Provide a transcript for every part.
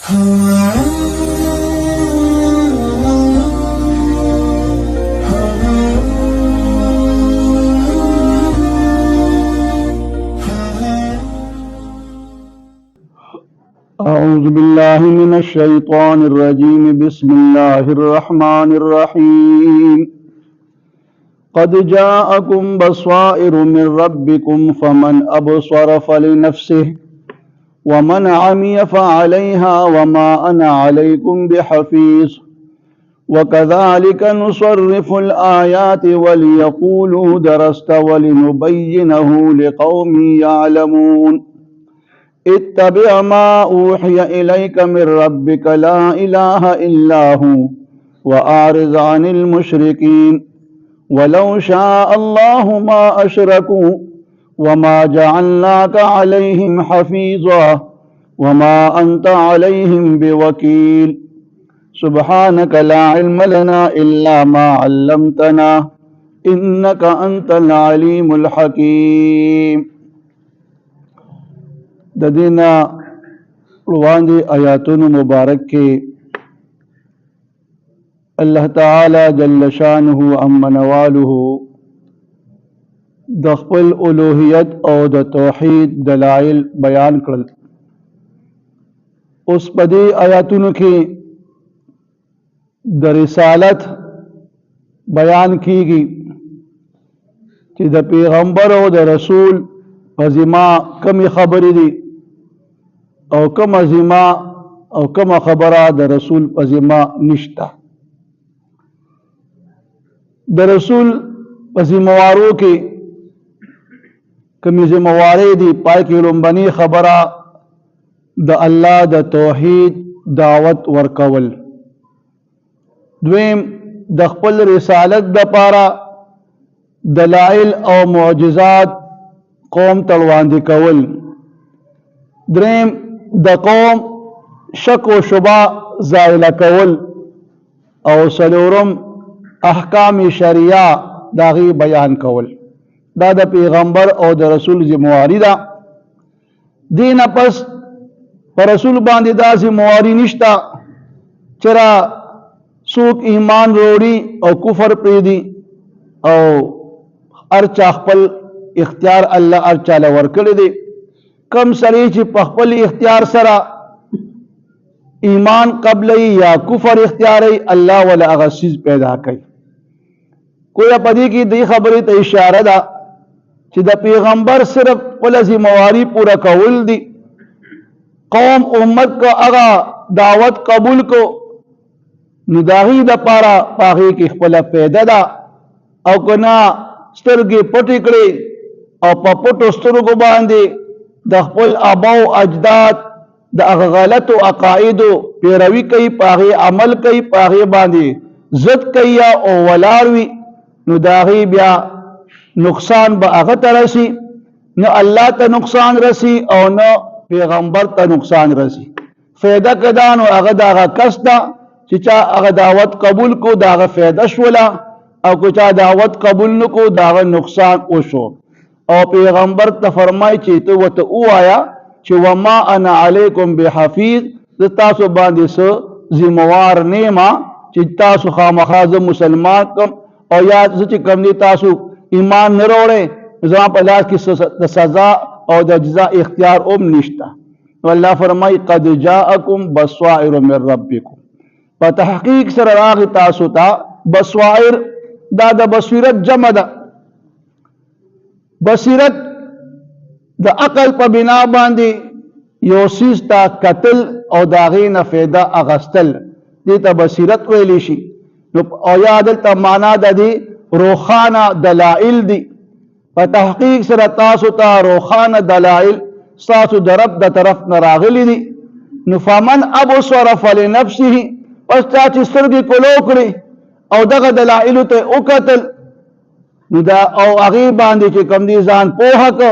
أعوذ بالله من الشيطان الرجيم بسم الله الرحمن الرحيم قد جاءكم بصائر من ربكم فمن أبصر فلنفسه ومن عمي فعليها وما أنا عليكم بحفيظ وكذلك نصرف الآيات وليقولوا درست ولنبينه لقوم يعلمون اتبع ما أوحي إليك من ربك لا إله إلا هو وأعرض عن المشركين ولو شاء الله ما أشركوا وما جعلناك عليهم حفيظا وما أنت عليهم بوكيل سبحانك لا علم لنا إلا ما علمتنا إنك أنت العليم الحكيم. د دینا وړاندې آیاتونو مبارک کې الله تعالی جل شانه عما نواله د خپل الوهیت او د توحید دلایل بیان کړل. اوس په دې آیاتونو کې د رسالت بیان کیږي چې د پیغمبر او د رسول په ذمه کمی خبرې دي او کم ذمه او کم خبره د رسول په ذمه نشته. د رسول په ذموارو کې کمی ذموارې دي، پای کې لومبني خبره د الله د توحید دعوت ورکول، دویم د خپل رسالت د پاره دلائل او معجزات قوم ته وړاندې کول، دریم د قوم شک و شبه زائله کول، او څلورم احکام شریعه داغي بیان کول. دا د پیغمبر او د رسول ذمہواری ده. دین پس پر رسول باندې دا ذمہواری نشتا چرا څوک ایمان وروړي او کفر پریدي او ارچا خپل اختیار الله ارچا لور کړی دی. کم سړی چې په خپل اختیار سره ایمان قبلې یا کفر اختیاري الله ولا هغه چیز پیدا کوي. کوئی پدې کې دې خبرې ته اشاره ده چې د پیغمبر صرف خپل ذمہواری پورا کول دي. قوم امت کا هغه دعوت قبول کو نو داغي د پاره پاغي کې خپل پیدا ده، او کنا سترګې پټې کړې او په پټو سترګو باندې د خپل اباو اجداد د هغه غلطو عقایدو پیروي کوي، پاغي عمل کوي، پاغي باندې ضد کوي او ولاړوي، نو داغي بیا نقصان به هغه ته رسی، نه الله ته نقصان رسی او نه پیغمبر ته نقصان رسی. فایده کدا نو هغه دغه کس ده چې چا هغه دعوت قبول کو دغه فایده شوله، او کو چا دعوت قبول نکو دغه نقصان وشو. او پیغمبر ته فرمای چې ته وته وایا چې وما انا علیکم بحفیظ، ز تاسو باندې سو ذمہوار نیما چې تاسو خامخا مسلمان کم، او یا چې کم دي تاسو ایمان نه وروړي ځا په لاس کې د سزا او د جزاء اختیار اوم نشتا. والله فرمای قد جاءکم بصائر من ربکم، په تحقیق سره راغی تاسو ته بصائر، دا د بصیرت جمع ده. بصیرت د عقل په بنا باندې یو سیز ته قتل او داغې نه فایده اغستل، دې ته بصیرت ویلی شي. نو او یا دلته معنا د دې روخانه دلائل دي. په تحقیق سره تاسو ته روخانه دلائل تاسو د رب د طرف نه راغلي دي. نو فمن ابصر فلنفسه، پس چا چې سترګې کولو کړي او دغه دلائل ته وکتل، نو دا او هغه باندې چې کم دي ځان پوهه کو،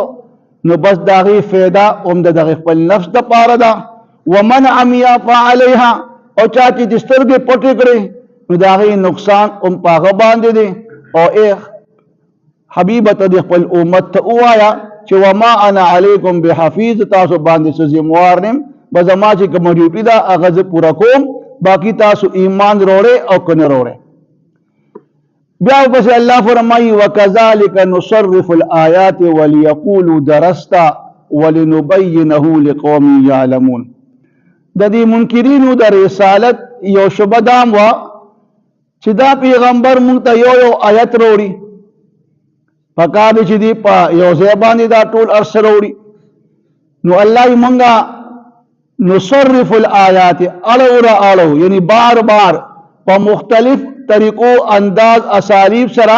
نو بس داغي فایده هم د خپل نفس د پاره ده. ومن عمي فعليها، او چا چې سترګې پټې کړي نو داغي نقصان هم پاغه باندې دي. او حبیب ته د خپل امت ته وایا چې وما انا علیکم بحفیظ، تاسو باندې څه ذمہوار نیم، بزما چې کوم ډیوټي دا هغه زه پوره کوم باقی تاسو ایمان وروړئ او که نه وروړئ. بیا پس الله فرمایي وکذالک نصرف الآیات وليقولوا درست ولنبینه لقوم یعلمون. د دې منکرینو د رسالت یو شبه دام وا چې دا پیغمبر مونږ ته یو آیت وروړي پکار دی چې دی په یو ځای باندې دا ټول ارسه وروړي. نو الله یې مونږه نصرف الآیات اړو یعنی بار بار په مختلف طریقو انداز اسالیب سره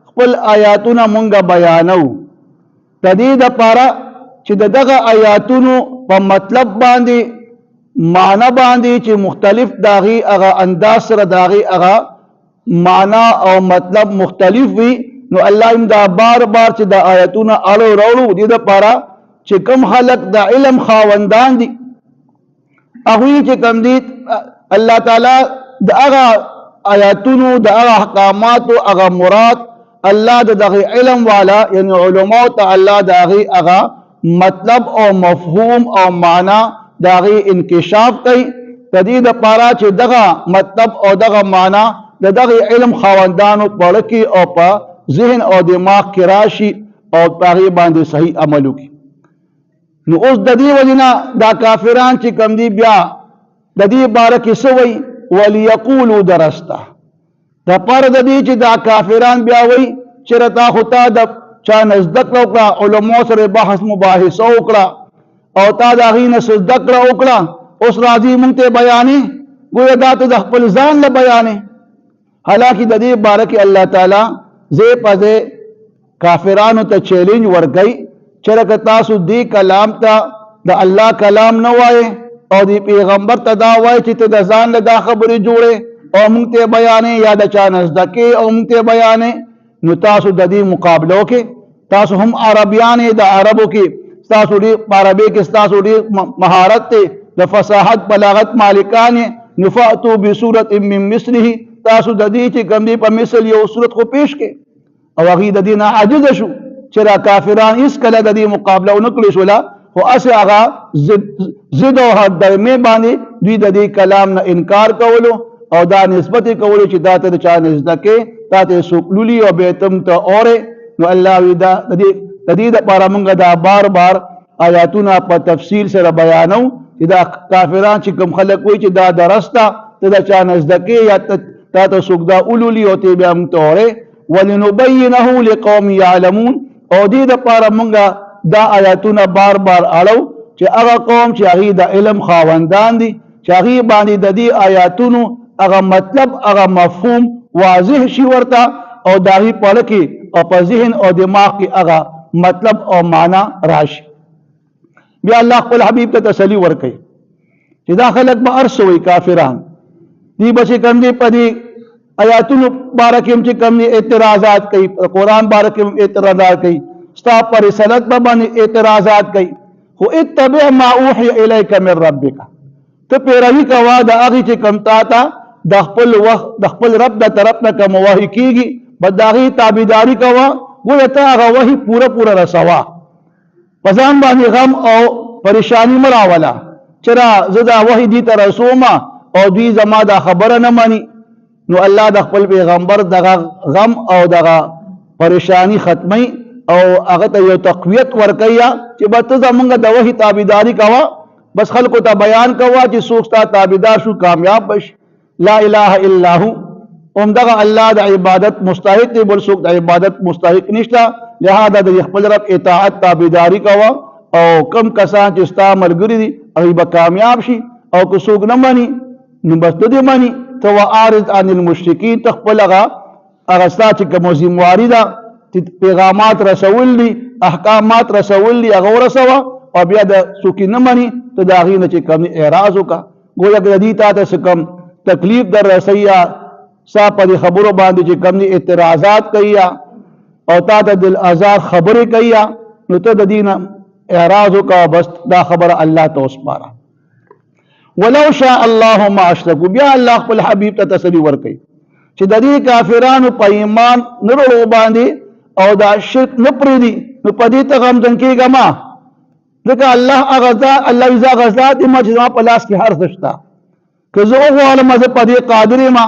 خپل آیاتونه مونږه بیانو د دې دپاره چې دغه آیاتونو په مطلب باندې معنی باندې چې مختلف داغي هغه انداز سره داغي هغه معنی او مطلب مختلف وي. نو الله دا بار بار چې د آیاتونو اړو راوړو دې دپاره چې کوم خلق د علم خاوندان دي هغوی چې کوم دي الله تعالی د هغه آیاتونو د هغه احکاماتو هغه مراد الله د دغه علم والا یعنی علماء ته الله د هغه مطلب او مفهوم او معنا د هغه انکشاف کوي د دې دپاره چې دغه مطلب او دغه معنا د دغه علم خاوندانو پړه کې او په ذهن او دماغ کې راشي او په هغې باندې صحیح عمل وکړي. نو اوس د دې وجې دا کافران چې کوم دي بیا د دې باره کې څه وایي وليقولوا درست د پاره د دې چې دا کافران بیا وایي چېرې تا خو تا د چا نه زده کړه وکړه علماو سره بحث مباحثه وکړه او تا د هغې نه څه زده کړه وکړه اوس راځي مونږ ته بیانې ګویا دا ته د خپل ځان له بیانې. حالانکه د دې باره کې الله تعالی ځای په ځای کافرانو ته چیلنج ورکوي چېرې که تاسو دې کلام ته د الله کلام نه وایې او د پیغمبر ته دا وایي چې ته د ځان له دا خبرې جوړې او مونږ ته بیانې یا د چا نه زده کې او مونږ ته بیانې نو تاسو د دې مقابلو کې تاسو هم عربیان د عربو کې تاسو ډېر په عربي کې تاسو ډېر مهارت دی د فصاحت بلاغت مالکان نو فأتوا بصورة من مثله تاسو د دې چې کوم دی په مثل یو صورت خو پیش کې او هغې د دې نه عاجز شو چې را کافران هېڅ کله د دې مقابله ونه کړې شوله خو هسې هغه ضد او حدرمې باندې دوی د دې کلام نه انکار کولو او دا نسبت یې کولو چې دا ته د چا نه زده کې تا ته څوک لولي او بیا ته ته اورې. نو الله وی دا د دې دپاره مونږ دا بار بار آیاتونه په تفصیل سره بیانو چې دا کافران چې کوم خلک وایي چې دا درست ده ته د چا نه زده کې یا تا ته څوک دا ولولي او ته بیا موږ ته اورې ولنبینه لقوم یعلمون او دې دپاره مونږ دا آیاتونه بار بار اړو چې هغه قوم چې هغې د علم خاوندان دي چې هغې باندې د دې آیاتونو هغه مطلب هغه مفهوم واضح شي ورته او د هغې پړه کې او په ذهن او دماغ کې هغه مطلب او معنا راشي. بیا الله خپل حبیب ته تسلی ورکوي چې دا خلک به هر څه وایي کافران دی به چې کوم دی په دې آیاتونو باره کې هم چې کوم دی اعتراضات کوي قرآن باره کې هم اعتراضات کوي ستا پر رسالت باندې اعتراضات کوي خو اتبع ما اوحي الیک من ربک ته پیروي کوه د هغې چې کوم تا ته د خپل رب د طرف نه کوم وحي کېږي بس د هغې تابعداري کوه ګویا ته هغه وحي پوره رسوه په ځان باندې غم او پریشانی مه راوله چې را زه دا وحي دې ته رسومه او دوی زما دا خبره نه مني. نو الله د خپل پیغمبر دغه غم او دغه پریشانی ختمي او هغه ته یو تقویت ورکوي چې به ته زمونږ د وحي تابعداري کوه بس خلکو ته بیان کوه چې څوک ستا تابعدار شو کامیاب بشي. لا اله الا هو همدغه الله د عبادت مستحق دی بل څوک د عبادت مستحق نشته لہذا د خپل رب اطاعت تابعداري کوه او کم کسان چې ستا ملګري دي هغوی به کامیاب شي او که څوک نه مني نو بس ته دې مني ته واعرض عن المشرکین ته خپل هغه ستا چې کوم ذمواري ده پیغامات رسول دي احکامات رسول دي هغه ورسوه او بیا د څوک نه مني ته د هغې نه چې کوم اعراض وکړه ګویا که د دې تا ته څه کوم تکلیف در رسوي یا ستا په دې خبرو باندې چې کوم اعتراضات کوي او تا ته دل ازار خبرې کوي نو ته د دې نه اعراض وکړه بس دا خبره الله ته وسپاره. ولو شاء الله ما اشرکوا بیا الله خپل حبیب ته تسلی ورکوي چې د دې کافرانو په ایمان نه وروړو باندې او دا شرک نه پرېږدي نو په دې ته غمجن کېږه مه ځکه الله وزا غزات ما چې زما په لاس کې هر څه شته که زه وغواړم زه په دې قادر یم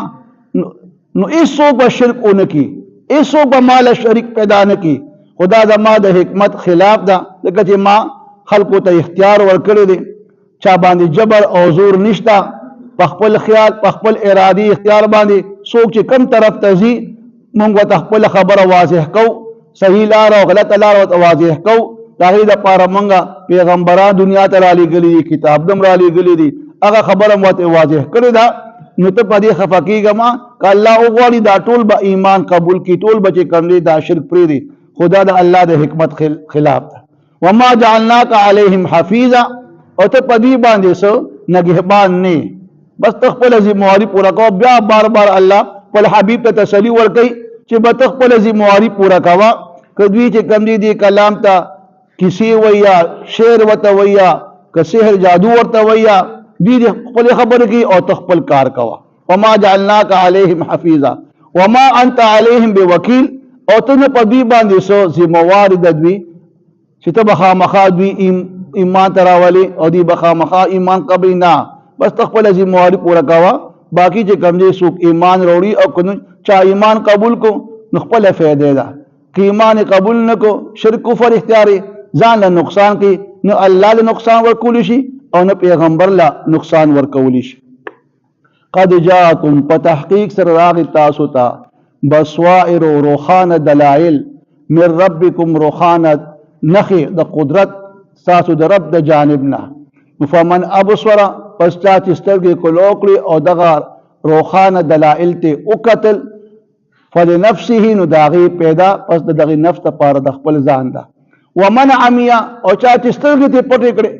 نو هېڅوک به شرک ونه کړي هېڅوک به ما له شریک پیدا نه کړي خدا زما د حکمت خلاف ده ځکه چې ما خلکو ته اختیار ورکړی دی چا باندې جبر او زور نشته په خپل خیال په خپل ارادي اختیار باندې څوک چې کم طرف ته ځي موږ ورته خپله خبره واضح کوو صحیح لار او غلطه لار ورته واضح کوو د هغې دپاره موږ پیغمبران دنیا ته رالیږلي دي کتاب هم رالیږلي دي هغه خبره م ورته واضح کړې ده نو ته په دې خفه کېږه ما که الله وغواړي دا ټول به ایمان قبول کړي ټول به چې کوم دی دا شرک پرېږدي خو دا د الله د حکمت خلاف ده وما جعلناک علیهم حفیظا او ته په دوی باندې څه نګهبان نه بس ته خپله ذمهواري پوره کوه بیا بار بار الله خپل حبیب ته تسلي ورکوي چې به ته خپله ذمهواري پوره کوه که دوی چې کوم دی دې کلام ته کیسې ویا شعر ورته ویا که سحر جادو ورته ویا دوی دې خپلې خبرې کوي او ته خپل کار کوه وما جعلناک علیهم حفیظا وما انت علیهم بوکیل او ته نه په دوی باندې څه ذمهوار د دوی چې ته به خامخا دوی ایمان ته راولي او دوی به خامخا ایمان قبول نه بس ته خپله ذمهواري پوره کوه باقي چې کوم دی څوک ایمان راوړي او که چا ایمان قبول کو نو خپله فایده ده که ایمان قبول نه کو شرک کفر اختیاري ځان له نقصان کوي نو الله له نقصان ورکولی شي او نه پیغمبر له نقصان ورکولی شي قد جاءکم په تحقیق سره راغی تاسو ته بصائر روخانه دلائل من ربکم روخانه نخي د قدرت تاسو د رب د جانب نه فمن ابصر پس چا چې سترګې کلو کړي او دغه روخانه دلائل ته وکتل فلنفسه نو د هغې پیدا پس د دغې نفس دپاره د خپل ځان ده ومن عمیا او چا چې سترګې ته پټې کړې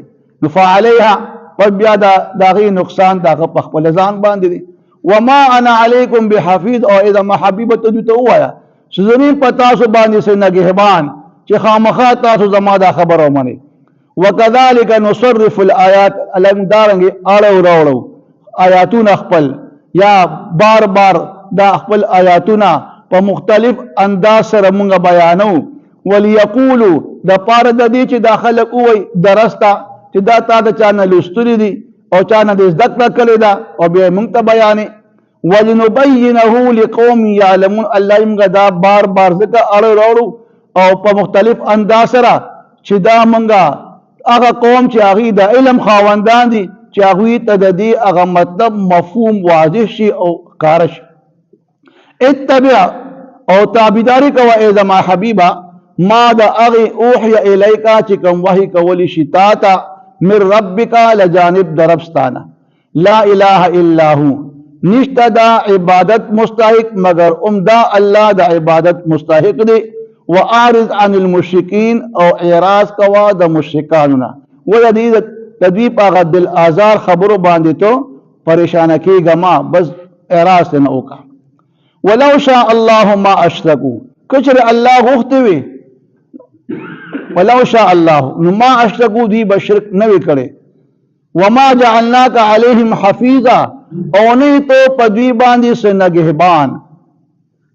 نو فعلیها پس بیا د هغې نقصان د هغه په خپل ځان باندې دی وما انا علیکم بحفیظ او اذا ما حبیبه ته دوی ته ووایه چې زمین په تاسو باندې څه نګهبان چې خامخا تاسو زما دا خبره ومنئ وکذلک نصرف الآیات الانګدارنګې اړو راوړو آیاتونه خپل یا بار بار دا خپل آیاتونه په مختلف انداز سره مونږ بیانو وليقولوا د پاره د دې چې دا خلک ووایي درسته چې دا تا د چا نه لوستلي دي او چا نه دې زده کړه کړې ده او بیا یې مونږ ته بیانې ولنبینه لقوم یعلمون الله مونږ دا بار بار ځکه اړو راوړو او په مختلف انداز سره چې دا مونږه هغه قوم چې هغوی د علم خاوندان دي چې هغوی ته د دې هغه مطلب مفهوم واضح شي او ښکاره شي اتبع او تابعداري کوه ای زما حبیبه ما د هغې اوحی الیکا چې کوم وحی کولی شي تا ته من ربک لجانب د رب ستانه لا اله الا هو نشته دا عبادت مستحق مگر دا الله د عبادت مستحق دی واعرض عن المشرکین او اعراض کوا د مشرکانو نه و د دوی په هغه دل آزار خبرو باندې تو پریشانه کېږه ما بس اعراض ته نه وکړه ولو شاء الله ما اشرکو کچر الله غوښتې وي ولو شاء الله نو ما اشرکو دوی به شرک نه وي کړی وما جعلناک علیهم حفیظا او نه تو په دوی باندې څه نګهبان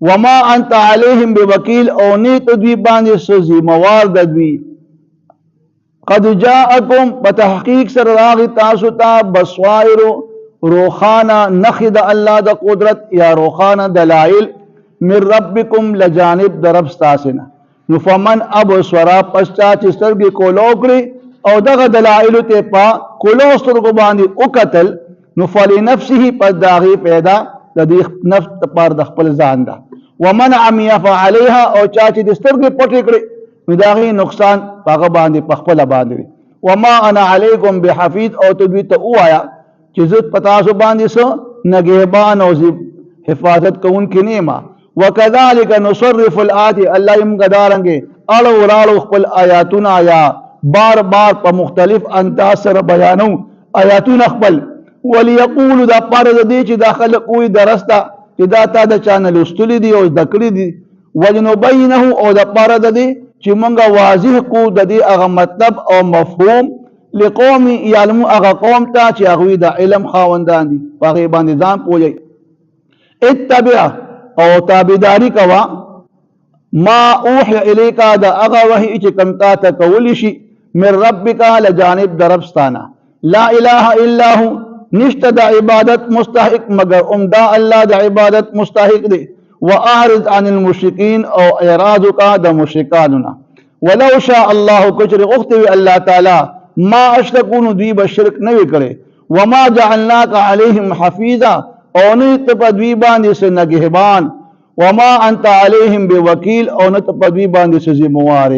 وما انت علیهم بوکیل او نه تو دوی باندې څه ذمہوار د دوی قد جاءکم په تحقیق سره راغی تاسو ته بصائر روخانه نخې د الله د قدرت یا روخانه دلائل من ربکم لجانب د رب ستاسې نه نو فمن ابصر پس چا چې سترګې کولو کړي او دغه دلائلو ته په کولو سترګو باندې وکتل نو فلنفسه پس د هغې پیدا د دې نفس دپاره د خپل ځان ده ومن عمی فعلیها او چا چې د سترګې پټې کړي نو د هغې نقصان په هغه باندې په خپله باندې وي وما انا علیکم بحفیظ او ته دوی ته ووایه چې زه په تاسو باندې څه نګهبان او حفاظت کوونکی نه یم وکذلک نصرف الآیات الله یې موږ دارنګې اړو راړو خپل آیاتونه یا بار بار په مختلف انداز سره بیانو آیاتونه خپل وليقولوا دا پاره د دې چې دا خلک وایي درسته چې دا تا د چا نه لوستلي دي او زده کړي دي ولنبینه او دا پاره د دې چې موږ واضح کو د دې هغه مطلب او مفهوم لقوم یعلمون هغه قوم ته چې هغوی د علم خاوندان دي په هغې باندې ځان پوهوي اتبع او تابعداري کوه ما اوحی الیکا د هغه وحی چې کوم تا ته کولی شي मिर रब्बिका लजानिब दरबस्ताना ला इलाहा इल्लाहु निश्त दा इबादत मुस्तहिक मगर उम्दा अल्लाह दा इबादत मुस्तहिक दे व आरिज अनिल मुशरिकीन और एराज़ का द मुशरिकानुना वलौ शा अल्लाह कुचर उख्तवी अल्लाह ताला मा अशरकून दी बशिरक नहीं करे वमा जअलना का अलैहिम हफीजा और नहीं तपद्वी बांधी से नगहबान वमा अंता अलैहिम बेवकील और न तपद्वी बांधी से जिम्मेवार।